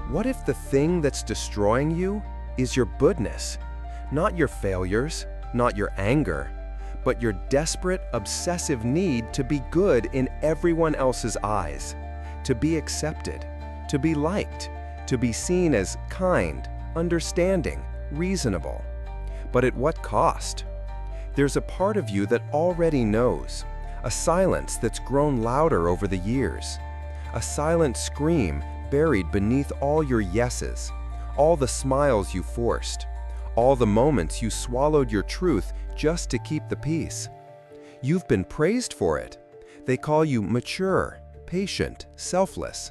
What if the thing that's destroying you is your goodness? Not your failures, not your anger, but your desperate, obsessive need to be good in everyone else's eyes, to be accepted, to be liked, to be seen as kind, understanding, reasonable. But at what cost? There's a part of you that already knows, a silence that's grown louder over the years, a silent scream buried beneath all your yeses, all the smiles you forced, all the moments you swallowed your truth just to keep the peace. You've been praised for it. They call you mature, patient, selfless.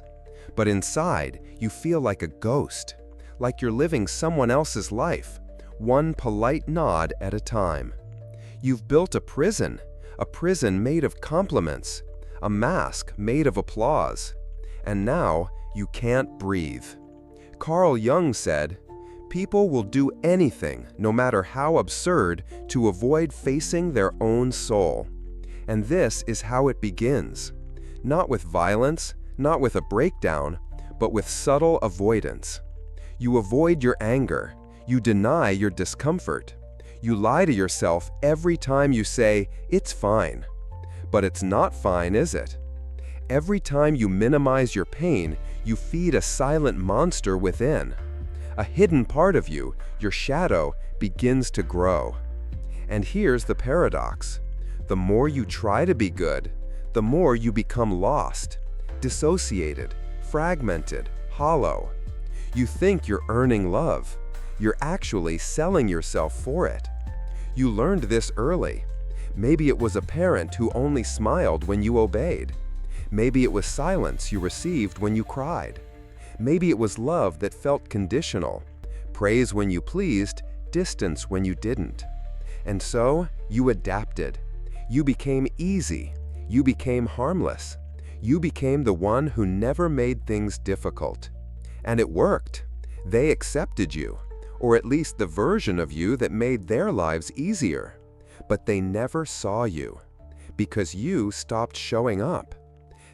But inside, you feel like a ghost, like you're living someone else's life, one polite nod at a time. You've built a prison made of compliments, a mask made of applause. And now, you can't breathe. Carl Jung said, "People will do anything, no matter how absurd, to avoid facing their own soul." And this is how it begins. Not with violence, not with a breakdown, but with subtle avoidance. You avoid your anger. You deny your discomfort. You lie to yourself every time you say, "It's fine." But it's not fine, is it? Every time you minimize your pain, you feed a silent monster within. A hidden part of you, your shadow, begins to grow. And here's the paradox. The more you try to be good, the more you become lost, dissociated, fragmented, hollow. You think you're earning love. You're actually selling yourself for it. You learned this early. Maybe it was a parent who only smiled when you obeyed. Maybe it was silence you received when you cried. Maybe it was love that felt conditional, praise when you pleased, distance when you didn't. And so, you adapted. You became easy. You became harmless. You became the one who never made things difficult. And it worked. They accepted you, or at least the version of you that made their lives easier. But they never saw you, because you stopped showing up.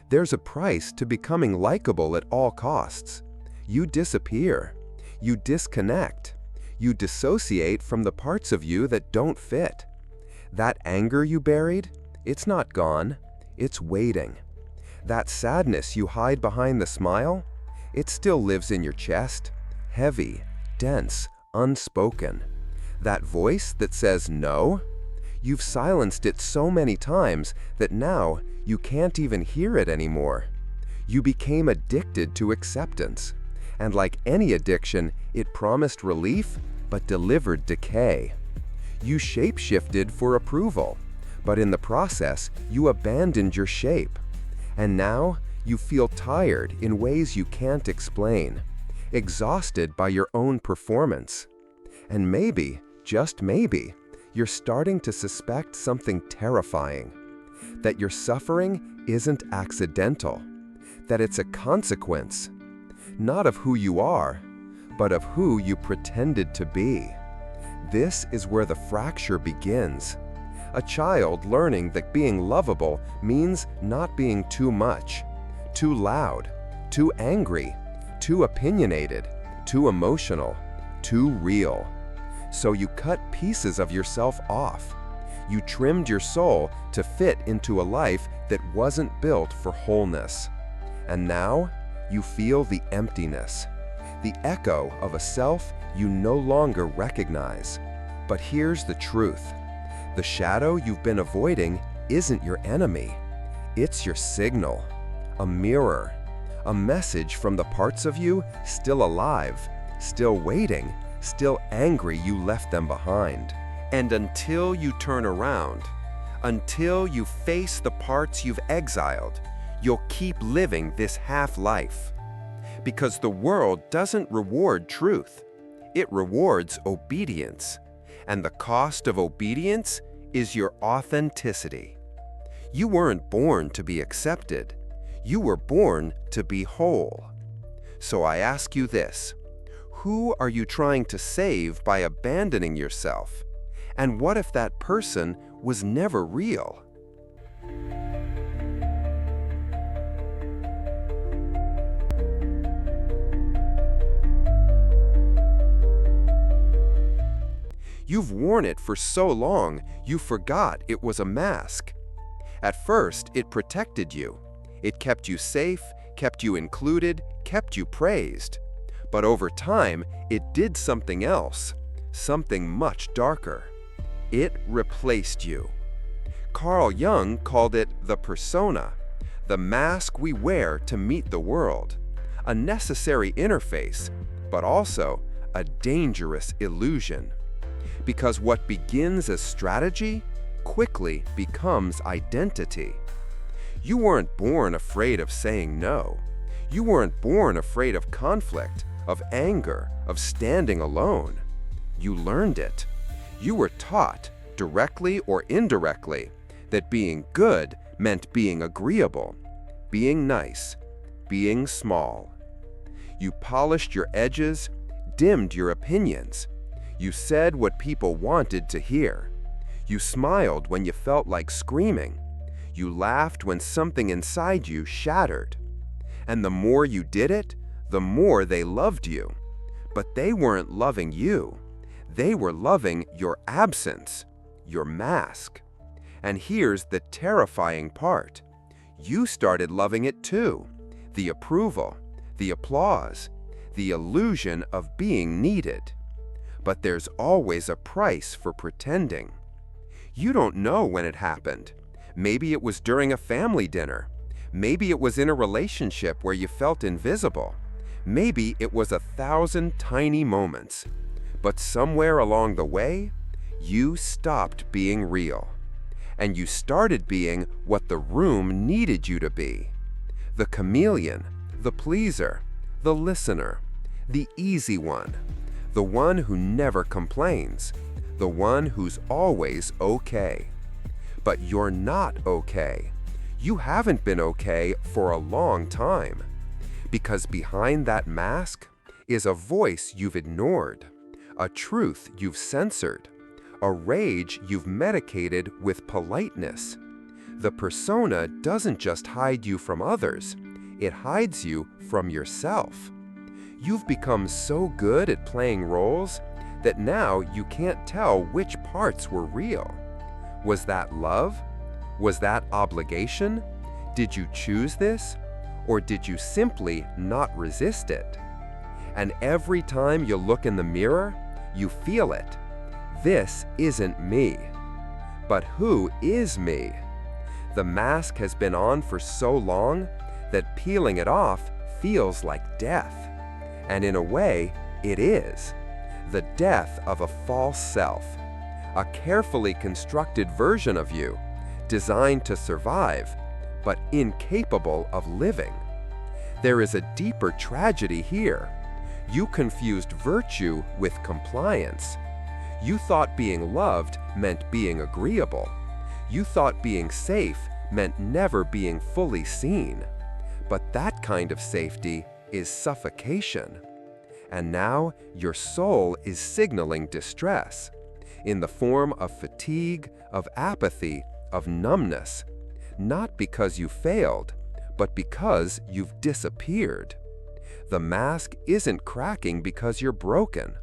There's a price to becoming likable at all costs. You disappear. You disconnect. You dissociate from the parts of you that don't fit. That anger you buried, it's not gone. It's waiting. That sadness you hide behind the smile, it still lives in your chest, heavy, dense, unspoken. That voice that says no, you've silenced it so many times that now you can't even hear it anymore. You became addicted to acceptance. And like any addiction, it promised relief, but delivered decay. You shape-shifted for approval, but in the process, you abandoned your shape. And now, you feel tired in ways you can't explain, exhausted by your own performance. And maybe, just maybe, you're starting to suspect something terrifying. That your suffering isn't accidental, that it's a consequence, not of who you are, but of who you pretended to be. This is where the fracture begins. A child learning that being lovable means not being too much, too loud, too angry, too opinionated, too emotional, too real. So you cut pieces of yourself off. You trimmed your soul to fit into a life that wasn't built for wholeness. And now, you feel the emptiness, the echo of a self you no longer recognize. But here's the truth. The shadow you've been avoiding isn't your enemy. It's your signal, a mirror, a message from the parts of you still alive, still waiting, still angry you left them behind. And until you turn around, until you face the parts you've exiled, you'll keep living this half-life. Because the world doesn't reward truth. It rewards obedience. And the cost of obedience is your authenticity. You weren't born to be accepted. You were born to be whole. So I ask you this. Who are you trying to save by abandoning yourself? And what if that person was never real? You've worn it for so long, you forgot it was a mask. At first, it protected you. It kept you safe, kept you included, kept you praised. But over time, it did something else, something much darker. It replaced you. Carl Jung called it the persona, the mask we wear to meet the world, a necessary interface, but also a dangerous illusion. Because what begins as strategy quickly becomes identity. You weren't born afraid of saying no. You weren't born afraid of conflict, of anger, of standing alone. You learned it. You were taught, directly or indirectly, that being good meant being agreeable, being nice, being small. You polished your edges, dimmed your opinions. You said what people wanted to hear. You smiled when you felt like screaming. You laughed when something inside you shattered. And the more you did it, the more they loved you. But they weren't loving you. They were loving your absence, your mask. And here's the terrifying part. You started loving it too. The approval, the applause, the illusion of being needed. But there's always a price for pretending. You don't know when it happened. Maybe it was during a family dinner. Maybe it was in a relationship where you felt invisible. Maybe it was 1,000 tiny moments. But somewhere along the way, you stopped being real. And you started being what the room needed you to be. The chameleon, the pleaser, the listener, the easy one, the one who never complains, the one who's always okay. But you're not okay. You haven't been okay for a long time. Because behind that mask is a voice you've ignored, a truth you've censored, a rage you've medicated with politeness. The persona doesn't just hide you from others, it hides you from yourself. You've become so good at playing roles that now you can't tell which parts were real. Was that love? Was that obligation? Did you choose this? Or did you simply not resist it? And every time you look in the mirror, you feel it. This isn't me. But who is me? The mask has been on for so long that peeling it off feels like death. And in a way, it is. The death of a false self. A carefully constructed version of you, designed to survive, but incapable of living. There is a deeper tragedy here. You confused virtue with compliance. You thought being loved meant being agreeable. You thought being safe meant never being fully seen. But that kind of safety is suffocation. And now your soul is signaling distress in the form of fatigue, of apathy, of numbness. Not because you failed, but because you've disappeared. The mask isn't cracking because you're broken.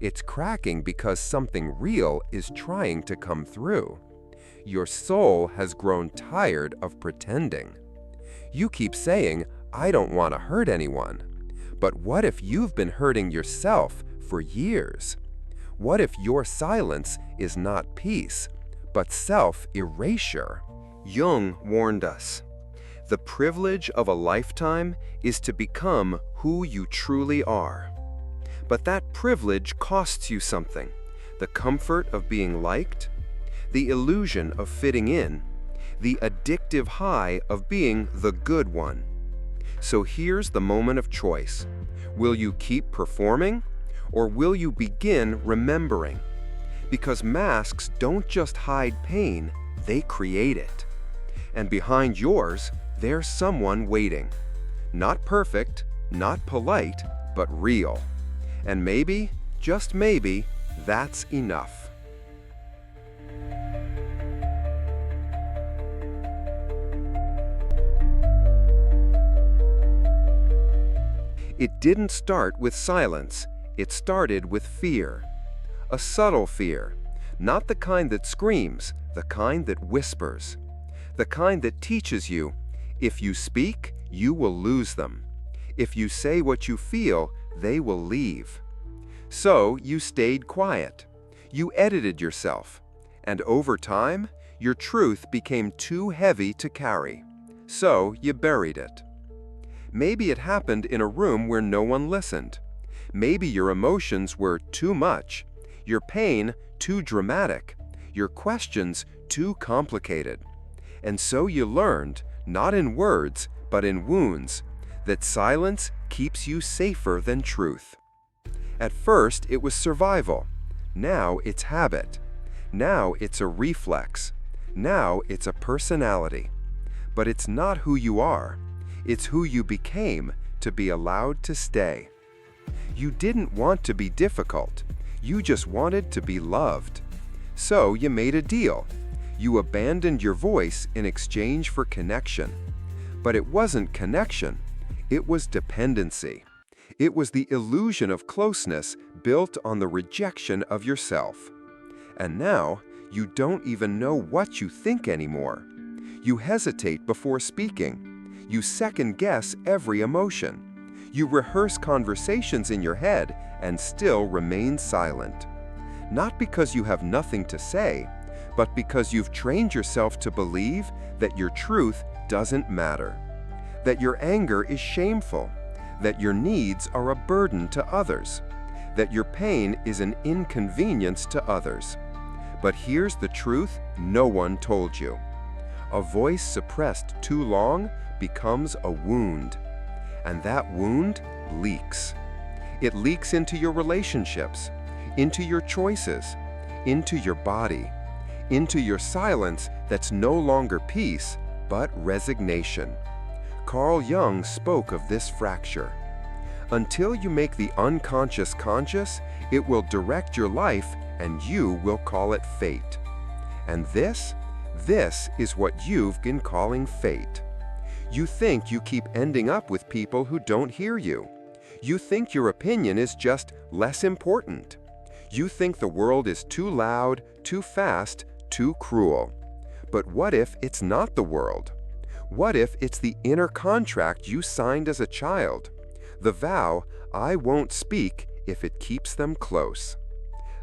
It's cracking because something real is trying to come through. Your soul has grown tired of pretending. You keep saying, "I don't want to hurt anyone." But what if you've been hurting yourself for years? What if your silence is not peace, but self-erasure? Jung warned us. The privilege of a lifetime is to become who you truly are. But that privilege costs you something. The comfort of being liked, the illusion of fitting in, the addictive high of being the good one. So here's the moment of choice. Will you keep performing, or will you begin remembering? Because masks don't just hide pain, they create it. And behind yours, there's someone waiting. Not perfect, not polite, but real. And maybe, just maybe, that's enough. It didn't start with silence, it started with fear. a subtle fear, not the kind that screams, the kind that whispers, the kind that teaches you, if you speak, you will lose them. If you say what you feel, they will leave. So you stayed quiet. You edited yourself. And over time, your truth became too heavy to carry. So you buried it. Maybe it happened in a room where no one listened. Maybe your emotions were too much, your pain too dramatic, your questions too complicated. And so you learned, not in words, but in wounds, that silence keeps you safer than truth. At first, it was survival. Now it's habit. Now it's a reflex. Now it's a personality. But it's not who you are. It's who you became to be allowed to stay. You didn't want to be difficult. You just wanted to be loved. So you made a deal. You abandoned your voice in exchange for connection. But it wasn't connection. It was dependency. It was the illusion of closeness built on the rejection of yourself. And now, you don't even know what you think anymore. You hesitate before speaking. You second-guess every emotion. You rehearse conversations in your head and still remain silent. Not because you have nothing to say, but because you've trained yourself to believe that your truth doesn't matter, that your anger is shameful, that your needs are a burden to others, that your pain is an inconvenience to others. But here's the truth no one told you. A voice suppressed too long becomes a wound, and that wound leaks. It leaks into your relationships, into your choices, into your body, into your silence that's no longer peace, but resignation. Carl Jung spoke of this fracture. Until you make the unconscious conscious, it will direct your life and you will call it fate. And this is what you've been calling fate. You think you keep ending up with people who don't hear you. You think your opinion is just less important. You think the world is too loud, too fast, too cruel. But what if it's not the world? What if it's the inner contract you signed as a child? The vow, I won't speak if it keeps them close.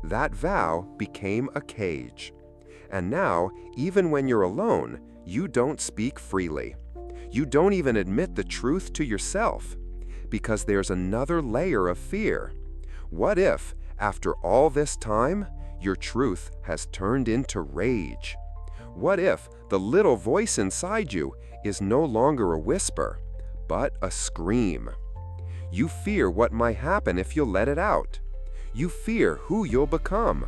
That vow became a cage. And now, even when you're alone, you don't speak freely. You don't even admit the truth to yourself, because there's another layer of fear. What if, after all this time, your truth has turned into rage? What if the little voice inside you is no longer a whisper, but a scream? You fear what might happen if you let it out. You fear who you'll become.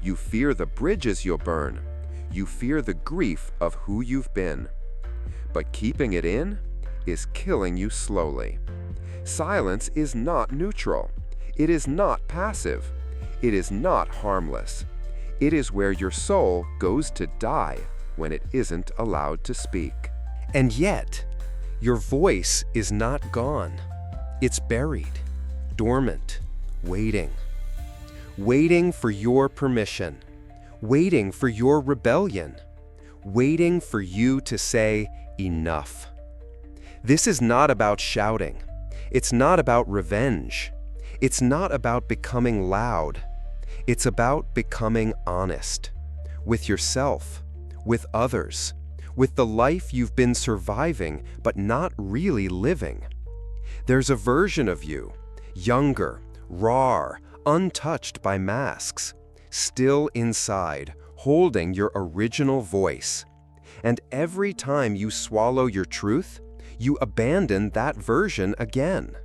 You fear the bridges you'll burn. You fear the grief of who you've been. But keeping it in is killing you slowly. Silence is not neutral. It is not passive. It is not harmless. It is where your soul goes to die when it isn't allowed to speak. And yet, your voice is not gone. It's buried, dormant, waiting. Waiting for your permission. Waiting for your rebellion. Waiting for you to say, enough. This is not about shouting. It's not about revenge. It's not about becoming loud. It's about becoming honest. With yourself, with others, with the life you've been surviving but not really living. There's a version of you, younger, raw, untouched by masks, still inside, holding your original voice. And every time you swallow your truth, you abandon that version again.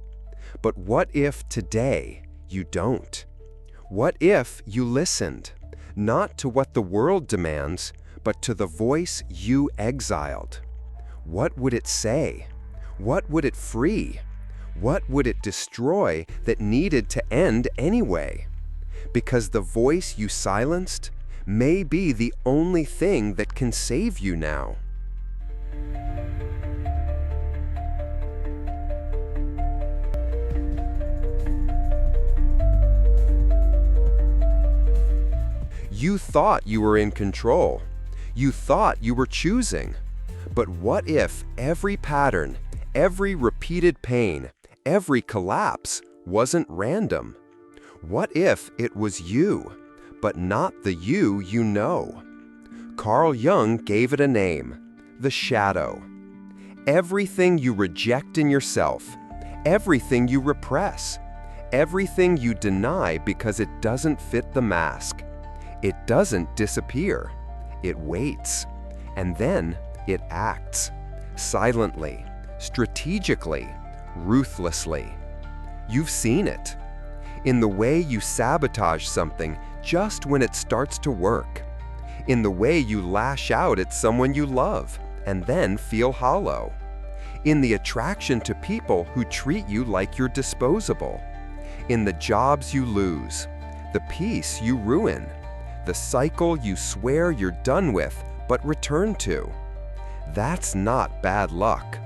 But what if today you don't? What if you listened, not to what the world demands, but to the voice you exiled? What would it say? What would it free? What would it destroy that needed to end anyway? Because the voice you silenced may be the only thing that can save you now. You thought you were in control. You thought you were choosing. But what if every pattern, every repeated pain, every collapse wasn't random? What if it was you, but not the you know? Carl Jung gave it a name, the shadow. Everything you reject in yourself, everything you repress, everything you deny because it doesn't fit the mask, it doesn't disappear. It waits, and then it acts, silently, strategically, ruthlessly. You've seen it. In the way you sabotage something just when it starts to work. In the way you lash out at someone you love and then feel hollow. In the attraction to people who treat you like you're disposable. In the jobs you lose, the peace you ruin, the cycle you swear you're done with but return to. That's not bad luck.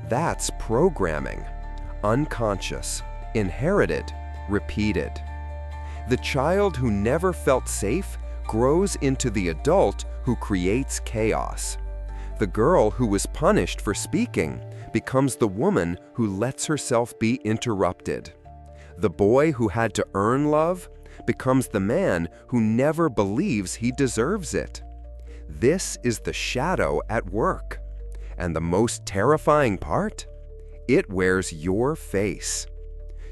That's programming. Unconscious, inherited, repeated. The child who never felt safe grows into the adult who creates chaos. The girl who was punished for speaking becomes the woman who lets herself be interrupted. The boy who had to earn love becomes the man who never believes he deserves it. This is the shadow at work. And the most terrifying part? It wears your face.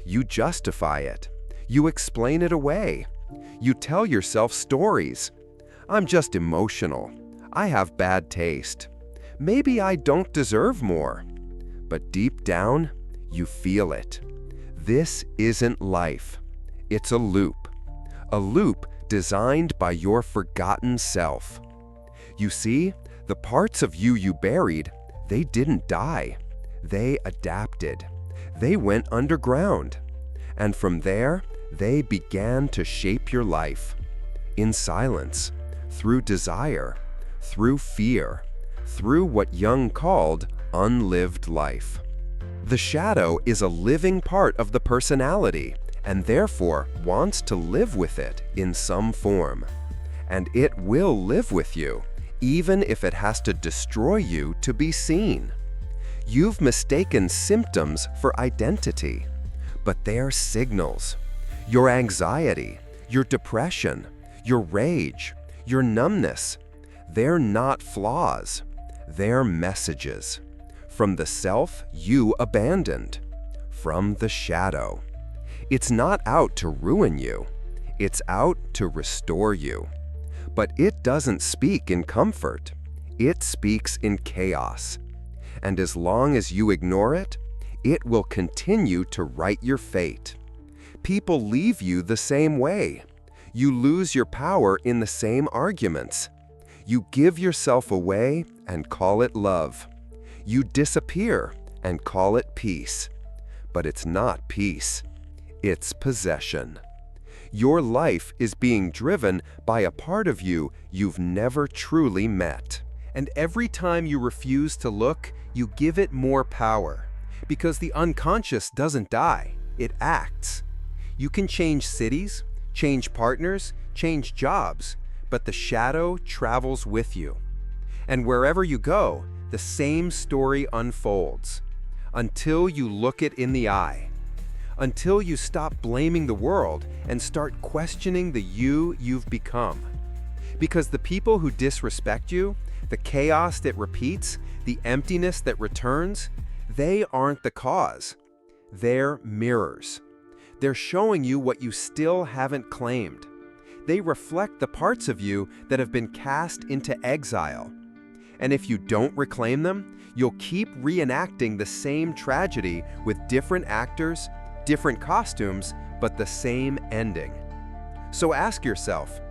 You justify it. You explain it away. You tell yourself stories. I'm just emotional. I have bad taste. Maybe I don't deserve more. But deep down, you feel it. This isn't life. It's a loop. A loop designed by your forgotten self. You see, the parts of you you buried, they didn't die. They adapted. They went underground. And from there, they began to shape your life. In silence, through desire, through fear, through what Jung called unlived life. The shadow is a living part of the personality, and therefore wants to live with it in some form. And it will live with you, even if it has to destroy you to be seen. You've mistaken symptoms for identity, but they're signals. Your anxiety, your depression, your rage, your numbness, they're not flaws. They're messages. From the self you abandoned. From the shadow. It's not out to ruin you. It's out to restore you. But it doesn't speak in comfort. It speaks in chaos. And as long as you ignore it, it will continue to write your fate. People leave you the same way. You lose your power in the same arguments. You give yourself away and call it love. You disappear and call it peace. But it's not peace. It's possession. Your life is being driven by a part of you you've never truly met. And every time you refuse to look, you give it more power. Because the unconscious doesn't die, it acts. You can change cities, change partners, change jobs, but the shadow travels with you. And wherever you go, the same story unfolds. Until you look it in the eye. Until you stop blaming the world and start questioning the you've become. Because the people who disrespect you, the chaos that repeats, the emptiness that returns, they aren't the cause. They're mirrors. They're showing you what you still haven't claimed. They reflect the parts of you that have been cast into exile. And if you don't reclaim them, you'll keep reenacting the same tragedy with different actors, different costumes, but the same ending. So ask yourself,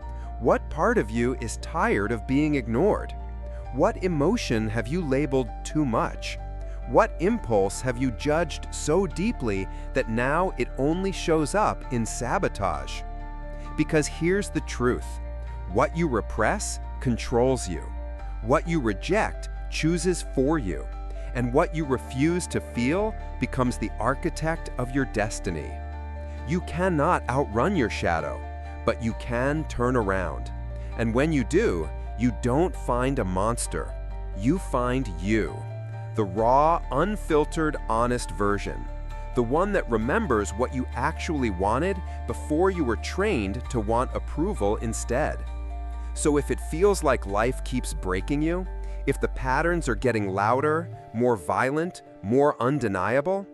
what part of you is tired of being ignored? What emotion have you labeled too much? What impulse have you judged so deeply that now it only shows up in sabotage? Because here's the truth. What you repress controls you. What you reject chooses for you. And what you refuse to feel becomes the architect of your destiny. You cannot outrun your shadow, but you can turn around. And when you do, you don't find a monster. You find you. The raw, unfiltered, honest version. The one that remembers what you actually wanted before you were trained to want approval instead. So if it feels like life keeps breaking you, if the patterns are getting louder, more violent, more undeniable,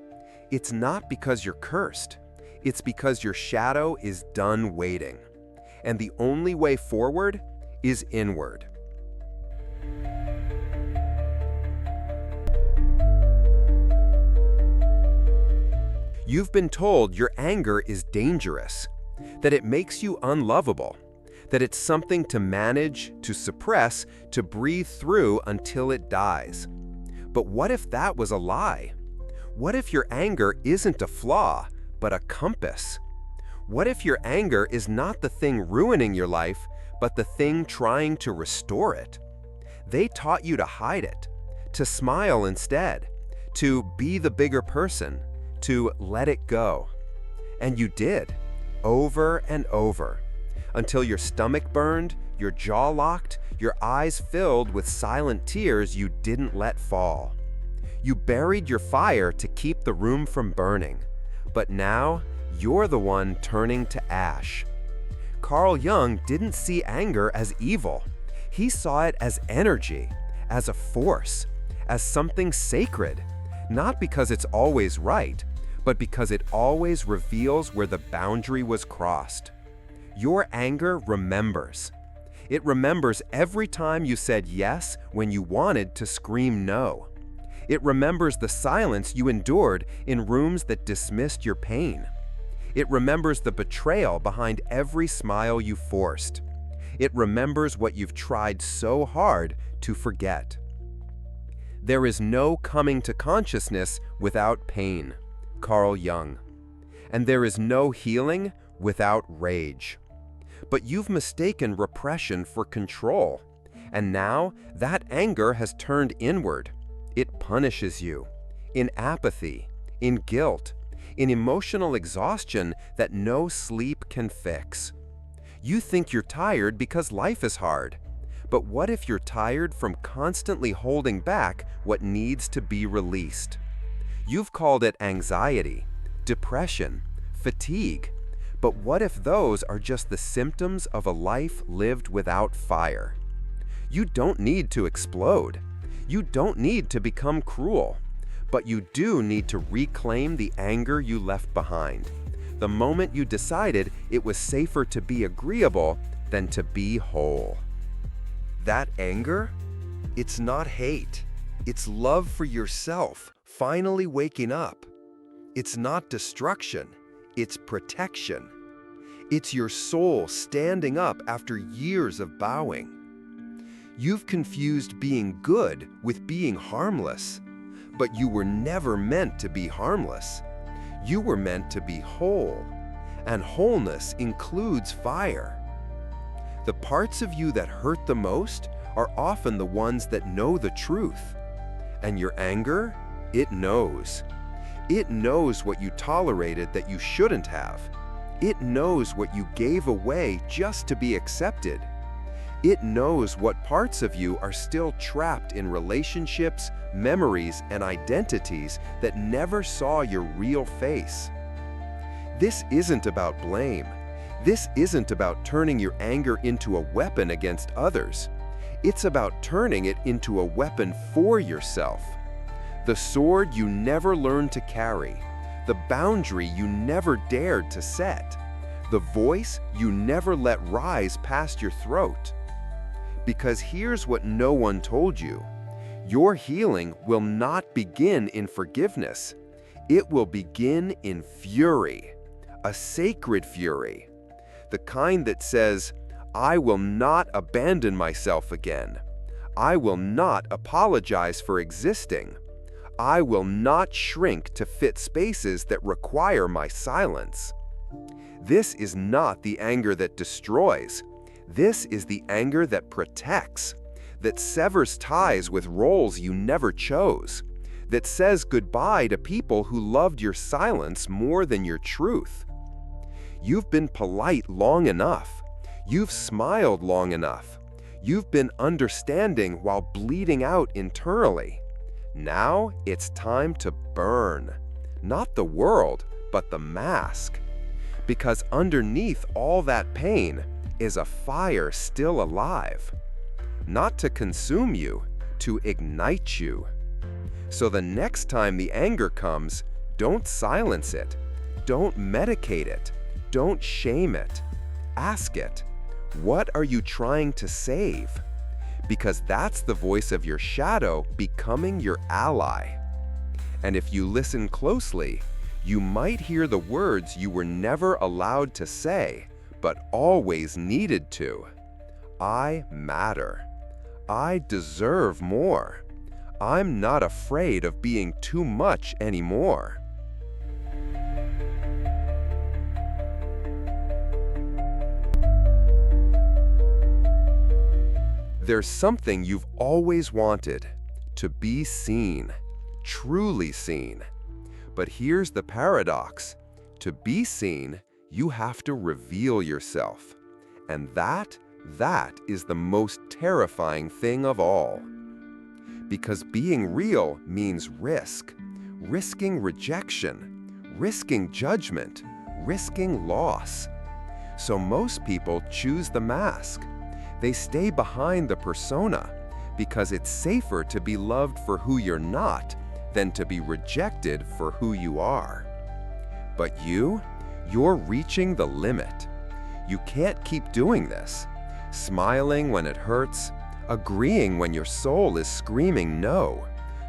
it's not because you're cursed. It's because your shadow is done waiting. And the only way forward is inward. You've been told your anger is dangerous, that it makes you unlovable, that it's something to manage, to suppress, to breathe through until it dies. But what if that was a lie? What if your anger isn't a flaw, but a compass? What if your anger is not the thing ruining your life, but the thing trying to restore it? They taught you to hide it, to smile instead, to be the bigger person, to let it go. And you did, over and over, until your stomach burned, your jaw locked, your eyes filled with silent tears you didn't let fall. You buried your fire to keep the room from burning, but now you're the one turning to ash. Carl Jung didn't see anger as evil. He saw it as energy, as a force, as something sacred, not because it's always right, but because it always reveals where the boundary was crossed. Your anger remembers. It remembers every time you said yes when you wanted to scream no. It remembers the silence you endured in rooms that dismissed your pain. It remembers the betrayal behind every smile you forced. It remembers what you've tried so hard to forget. There is no coming to consciousness without pain. Carl Jung. And there is no healing without rage. But you've mistaken repression for control, and now that anger has turned inward. It punishes you, in apathy, in guilt, in emotional exhaustion that no sleep can fix. You think you're tired because life is hard, but what if you're tired from constantly holding back what needs to be released? You've called it anxiety, depression, fatigue, but what if those are just the symptoms of a life lived without fire? You don't need to explode. You don't need to become cruel, but you do need to reclaim the anger you left behind, the moment you decided it was safer to be agreeable than to be whole. That anger? It's not hate. It's love for yourself, finally waking up. It's not destruction, it's protection. It's your soul standing up after years of bowing. You've confused being good with being harmless, but you were never meant to be harmless. You were meant to be whole, and wholeness includes fire. The parts of you that hurt the most are often the ones that know the truth. And your anger, it knows. It knows what you tolerated that you shouldn't have. It knows what you gave away just to be accepted. It knows what parts of you are still trapped in relationships, memories, and identities that never saw your real face. This isn't about blame. This isn't about turning your anger into a weapon against others. It's about turning it into a weapon for yourself. The sword you never learned to carry, the boundary you never dared to set, the voice you never let rise past your throat. Because here's what no one told you. Your healing will not begin in forgiveness. It will begin in fury, a sacred fury, the kind that says, I will not abandon myself again. I will not apologize for existing. I will not shrink to fit spaces that require my silence. This is not the anger that destroys. This is the anger that protects, that severs ties with roles you never chose, that says goodbye to people who loved your silence more than your truth. You've been polite long enough. You've smiled long enough. You've been understanding while bleeding out internally. Now it's time to burn. Not the world, but the mask. Because underneath all that pain is a fire still alive. Not to consume you, to ignite you. So the next time the anger comes, don't silence it. Don't medicate it. Don't shame it. Ask it, what are you trying to save? Because that's the voice of your shadow becoming your ally. And if you listen closely, you might hear the words you were never allowed to say, but always needed to. I matter. I deserve more. I'm not afraid of being too much anymore. There's something you've always wanted, to be seen, truly seen. But here's the paradox. To be seen, you have to reveal yourself. And that is the most terrifying thing of all. Because being real means risk. Risking rejection, risking judgment, risking loss. So most people choose the mask. They stay behind the persona because it's safer to be loved for who you're not than to be rejected for who you are. But you're reaching the limit. You can't keep doing this, smiling when it hurts, agreeing when your soul is screaming no,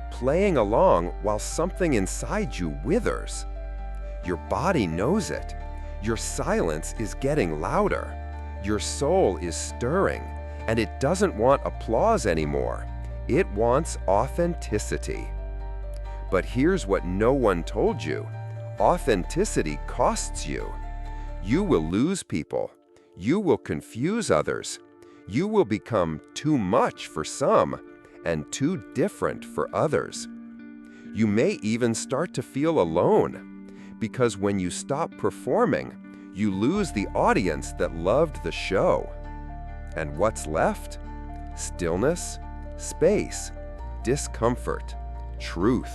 playing along while something inside you withers. Your body knows it. Your silence is getting louder. Your soul is stirring, and it doesn't want applause anymore. It wants authenticity. But here's what no one told you. Authenticity costs you. You will lose people. You will confuse others. You will become too much for some and too different for others. You may even start to feel alone, because when you stop performing, you lose the audience that loved the show. And what's left? Stillness, space, discomfort, truth.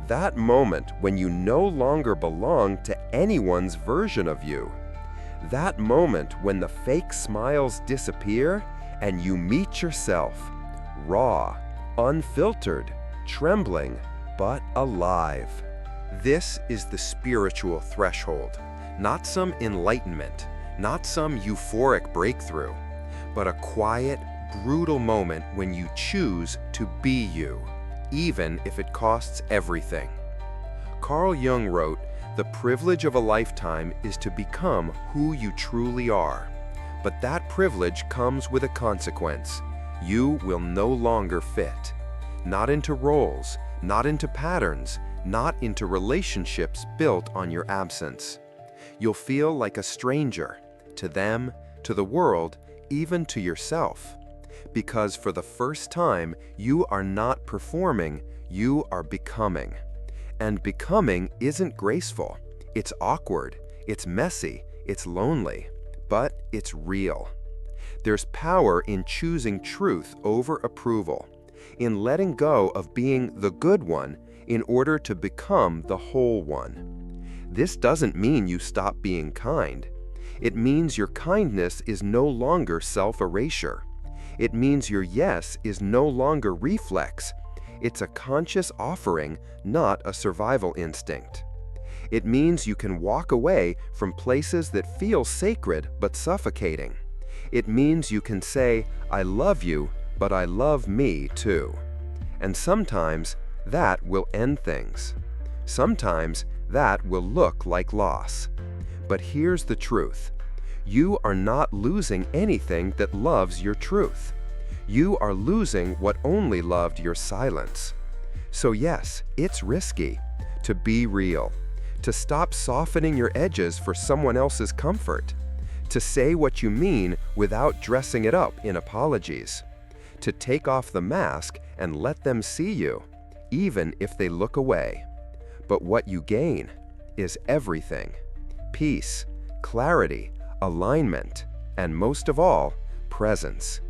That moment when you no longer belong to anyone's version of you. That moment when the fake smiles disappear and you meet yourself, raw, unfiltered, trembling, but alive. This is the spiritual threshold. Not some enlightenment, not some euphoric breakthrough, but a quiet, brutal moment when you choose to be you, even if it costs everything. Carl Jung wrote, "The privilege of a lifetime is to become who you truly are. But that privilege comes with a consequence. You will no longer fit. Not into roles, not into patterns, not into relationships built on your absence. You'll feel like a stranger, to them, to the world, even to yourself. Because for the first time, you are not performing, you are becoming. And becoming isn't graceful. It's awkward, it's messy, it's lonely, but it's real. There's power in choosing truth over approval, in letting go of being the good one in order to become the whole one. This doesn't mean you stop being kind. It means your kindness is no longer self-erasure. It means your yes is no longer reflex. It's a conscious offering, not a survival instinct. It means you can walk away from places that feel sacred but suffocating. It means you can say, "I love you, but I love me too." And sometimes that will end things. Sometimes that will look like loss. But here's the truth. You are not losing anything that loves your truth. You are losing what only loved your silence. So yes, it's risky to be real, to stop softening your edges for someone else's comfort, to say what you mean without dressing it up in apologies, to take off the mask and let them see you, even if they look away. But what you gain is everything: peace, clarity, alignment, And most of all, presence.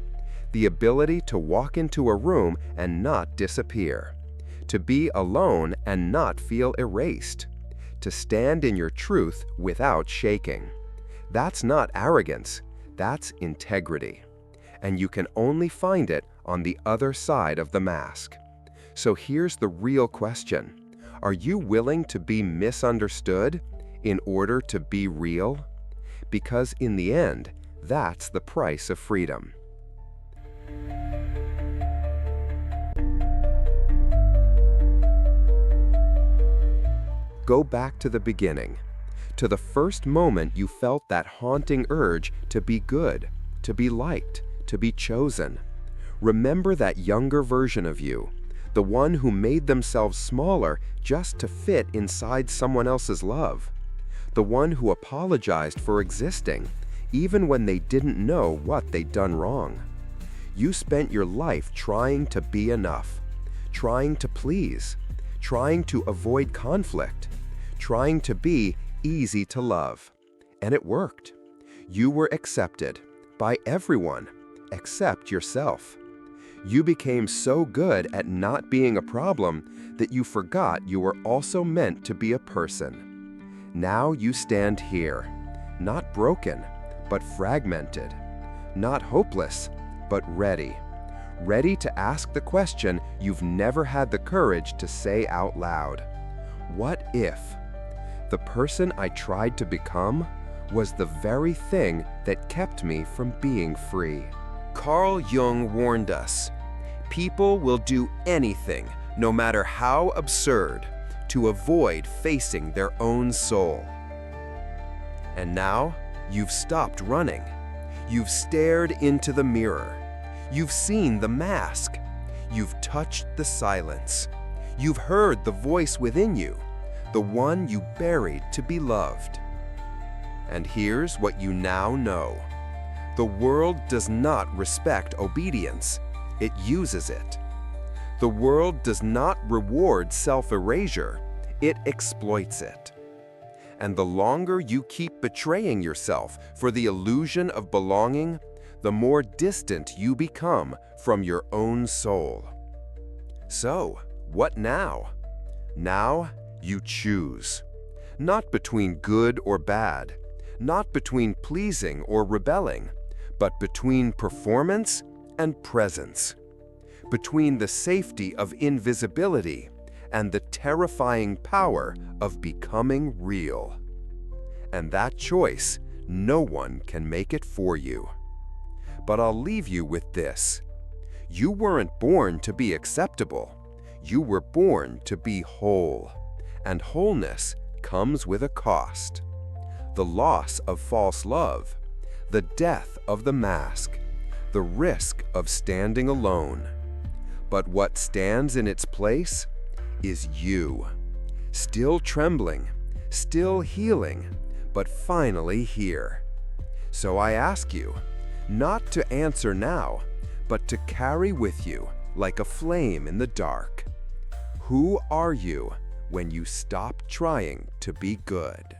The ability to walk into a room and not disappear. To be alone and not feel erased. To stand in your truth without shaking. That's not arrogance, that's integrity. And you can only find it on the other side of the mask. So here's the real question. Are you willing to be misunderstood in order to be real? Because in the end, that's the price of freedom. Go back to the beginning, to the first moment you felt that haunting urge to be good, to be liked, to be chosen. Remember that younger version of you, the one who made themselves smaller just to fit inside someone else's love. The one who apologized for existing, even when they didn't know what they'd done wrong. You spent your life trying to be enough, trying to please, trying to avoid conflict, trying to be easy to love. And it worked. You were accepted by everyone except yourself. You became so good at not being a problem that you forgot you were also meant to be a person. Now you stand here, not broken, but fragmented, not hopeless, but ready. Ready to ask the question you've never had the courage to say out loud. What if the person I tried to become was the very thing that kept me from being free? Carl Jung warned us, people will do anything, no matter how absurd, to avoid facing their own soul. And now, you've stopped running. You've stared into the mirror. You've seen the mask. You've touched the silence. You've heard the voice within you, the one you buried to be loved. And here's what you now know. The world does not respect obedience, it uses it. The world does not reward self-erasure, it exploits it. And the longer you keep betraying yourself for the illusion of belonging, the more distant you become from your own soul. So, what now? Now, you choose. Not between good or bad, not between pleasing or rebelling, but between performance and presence, between the safety of invisibility and the terrifying power of becoming real. And that choice, no one can make it for you. But I'll leave you with this. You weren't born to be acceptable. You were born to be whole. And wholeness comes with a cost. The loss of false love, the death of the mask, the risk of standing alone. But what stands in its place is you. Still trembling, still healing, but finally here. So I ask you, not to answer now, but to carry with you like a flame in the dark. Who are you when you stop trying to be good?